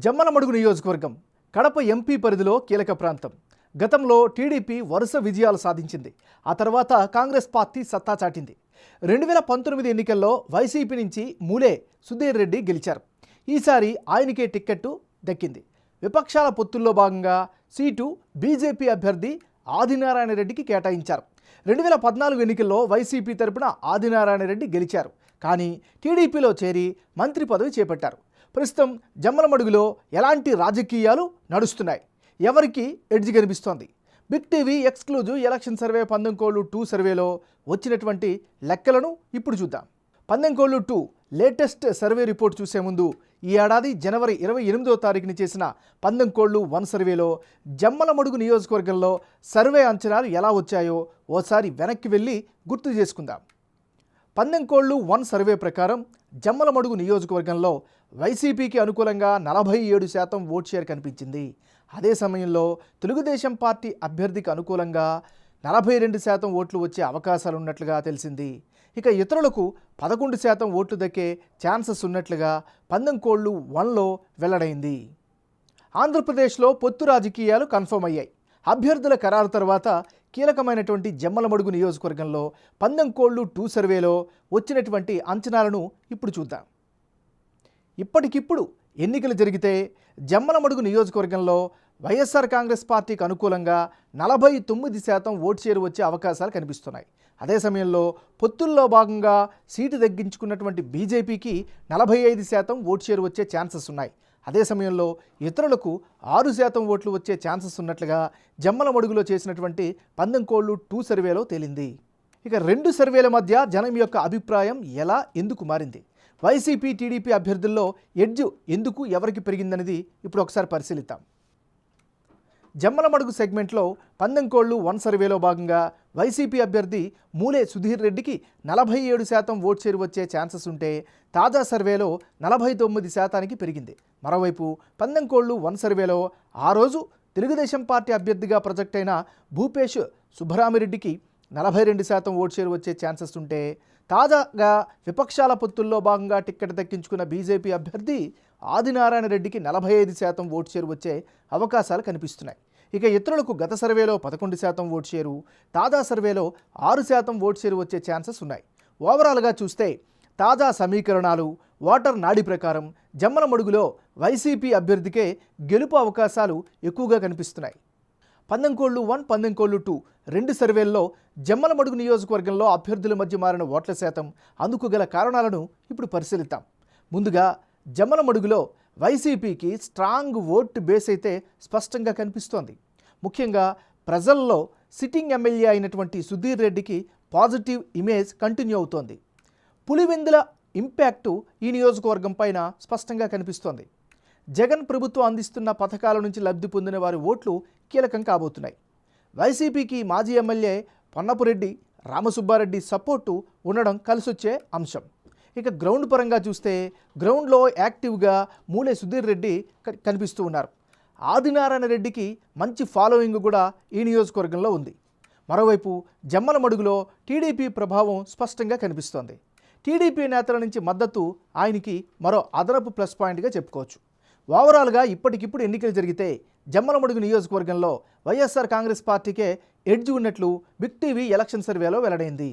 జమ్మలమడుగు నియోజకవర్గం కడప ఎంపీ పరిధిలో కీలక ప్రాంతం. గతంలో టీడీపీ వరుస విజయాలు సాధించింది. ఆ తర్వాత కాంగ్రెస్ పార్టీ సత్తా చాటింది. 2019 ఎన్నికల్లో వైసీపీ నుంచి మూలే సుధీర్ రెడ్డి గెలిచారు. ఈసారి ఆయనకే టిక్కెట్టు దక్కింది. విపక్షాల పొత్తుల్లో భాగంగా సీటు బీజేపీ అభ్యర్థి ఆదినారాయణ రెడ్డికి కేటాయించారు. 2014 ఎన్నికల్లో వైసీపీ తరపున ఆదినారాయణ రెడ్డి గెలిచారు. కానీ టీడీపీలో చేరి మంత్రి పదవి చేపట్టారు. ప్రస్తుతం జమ్మలమడుగులో ఎలాంటి రాజకీయాలు నడుస్తున్నాయి, ఎవరికి ఎడ్జ్ కనిపిస్తోంది? Big TV exclusive election survey పందెంకోళ్ళు 2 సర్వేలో వచ్చినటువంటి లెక్కలను ఇప్పుడు చూద్దాం. పందెంకోళ్ళు 2 లేటెస్ట్ సర్వే రిపోర్ట్ చూసే ముందు ఈ ఏడాది జనవరి 28వ తారీఖున చేసిన పందెంకోళ్ళు 1 సర్వేలో జమ్మలమడుగు నియోజకవర్గంలో సర్వే అంచనాలు ఎలా వచ్చాయో ఓసారి వెనక్కి వెళ్ళి గుర్తు చేసుకుందాం. పందెంకోళ్ళు 1 సర్వే ప్రకారం జమ్మలమడుగు నియోజకవర్గంలో వైసీపీకి అనుకూలంగా 47% ఓట్ షేర్ కనిపించింది. అదే సమయంలో తెలుగుదేశం పార్టీ అభ్యర్థికి అనుకూలంగా 42% ఓట్లు వచ్చే అవకాశాలు ఉన్నట్లుగా తెలిసింది. ఇక ఇతరులకు 11% ఓట్లు దక్కే ఛాన్సెస్ ఉన్నట్లుగా పందెంకోళ్ళు 1లో వెల్లడైంది. ఆంధ్రప్రదేశ్లో పొత్తు రాజకీయాలు కన్ఫర్మ్ అయ్యాయి. అభ్యర్థుల ఖరారు తర్వాత కీలకమైనటువంటి జమ్మలమడుగు నియోజకవర్గంలో పందెంకోళ్ళు 2 సర్వేలో వచ్చినటువంటి అంచనాలను ఇప్పుడు చూద్దాం. ఇప్పటికిప్పుడు ఎన్నికలు జరిగితే జమ్మలమడుగు నియోజకవర్గంలో వైఎస్ఆర్ కాంగ్రెస్ పార్టీకి అనుకూలంగా 49% ఓటు షేరు వచ్చే అవకాశాలు కనిపిస్తున్నాయి. అదే సమయంలో పొత్తుల్లో భాగంగా సీటు తగ్గించుకున్నటువంటి బీజేపీకి 45% ఓటు షేరు వచ్చే ఛాన్సెస్ ఉన్నాయి. అదే సమయంలో ఇతరులకు 6% ఓట్లు వచ్చే ఛాన్సెస్ ఉన్నట్లుగా జమ్మలమడుగులో చేసినటువంటి పందెంకోళ్ళు 2 సర్వేలో తేలింది. ఇక 2 సర్వేల మధ్య జనం యొక్క అభిప్రాయం ఎలా ఎందుకు మారింది? వైసీపీ టీడీపీ అభ్యర్థుల్లో ఎడ్జ్ ఎందుకు ఎవరికి పెరిగిందనేది ఇప్పుడు ఒకసారి పరిశీలిద్దాం. జమ్మలమడుగు సెగ్మెంట్లో పందెంకోళ్ళు 1 సర్వేలో భాగంగా వైసీపీ అభ్యర్థి మూలే సుధీర్ రెడ్డికి 47% ఓటు షేరు వచ్చే ఛాన్సెస్ ఉంటే తాజా సర్వేలో 49%కి పెరిగింది. మరోవైపు పందెంకోళ్ళు 1 సర్వేలో ఆ రోజు తెలుగుదేశం పార్టీ అభ్యర్థిగా ప్రొజెక్ట్ అయిన భూపేష్ సుబ్బరామిరెడ్డికి 42% ఓటు షేరు వచ్చే ఛాన్సెస్ ఉంటే తాజాగా విపక్షాల పొత్తుల్లో భాగంగా టిక్కెట్ దక్కించుకున్న బీజేపీ అభ్యర్థి ఆదినారాయణ రెడ్డికి 45% ఓటు షేరు వచ్చే అవకాశాలు కనిపిస్తున్నాయి. ఇక ఇతరులకు గత సర్వేలో 11% ఓటు షేరు, తాజా సర్వేలో 6% ఓటు షేరు వచ్చే ఛాన్సెస్ ఉన్నాయి. ఓవరాల్గా చూస్తే తాజా సమీకరణాలు, ఓటర్ నాడి ప్రకారం జమ్మలమడుగులో వైసీపీ అభ్యర్థికే గెలుపు అవకాశాలు ఎక్కువగా కనిపిస్తున్నాయి. పందెంకోళ్ళు 1, పందెంకోళ్ళు 2 2 సర్వేల్లో జమ్మలమడుగు నియోజకవర్గంలో అభ్యర్థుల మధ్య మారిన ఓట్ల శాతం, అందుకు గల కారణాలను ఇప్పుడు పరిశీలిద్దాం. ముందుగా జమ్మలమడుగులో వైసీపీకి స్ట్రాంగ్ ఓట్ బేస్ అయితే స్పష్టంగా కనిపిస్తోంది. ముఖ్యంగా ప్రజల్లో సిట్టింగ్ ఎమ్మెల్యే అయినటువంటి సుధీర్ రెడ్డికి పాజిటివ్ ఇమేజ్ కంటిన్యూ అవుతోంది. పులివెందుల ఇంపాక్టు ఈ నియోజకవర్గం పైన స్పష్టంగా కనిపిస్తోంది. జగన్ ప్రభుత్వం అందిస్తున్న పథకాల నుంచి లబ్ధి పొందిన వారి ఓట్లు కీలకం కాబోతున్నాయి. వైసీపీకి మాజీ ఎమ్మెల్యే పొన్నపురెడ్డి రామసుబ్బారెడ్డి సపోర్టు ఉండడం కలిసొచ్చే అంశం. ఇక గ్రౌండ్ పరంగా చూస్తే గ్రౌండ్లో యాక్టివ్గా మూలే సుధీర్ రెడ్డి కనిపిస్తూ ఉన్నారు. ఆదినారాయణ రెడ్డికి మంచి ఫాలోయింగ్ కూడా ఈ నియోజకవర్గంలో ఉంది. మరోవైపు జమ్మలమడుగులో టీడీపీ ప్రభావం స్పష్టంగా కనిపిస్తోంది. టీడీపీ నేతల నుంచి మద్దతు ఆయనకి మరో అదనపు ప్లస్ పాయింట్గా చెప్పుకోవచ్చు. ఓవరాల్గా ఇప్పటికిప్పుడు ఎన్నికలు జరిగితే జమ్మలమడుగు నియోజకవర్గంలో వైఎస్ఆర్ కాంగ్రెస్ పార్టీకే ఎడ్జ్ ఉన్నట్లు బిగ్ టీవీ ఎలక్షన్ సర్వేలో వెల్లడైంది.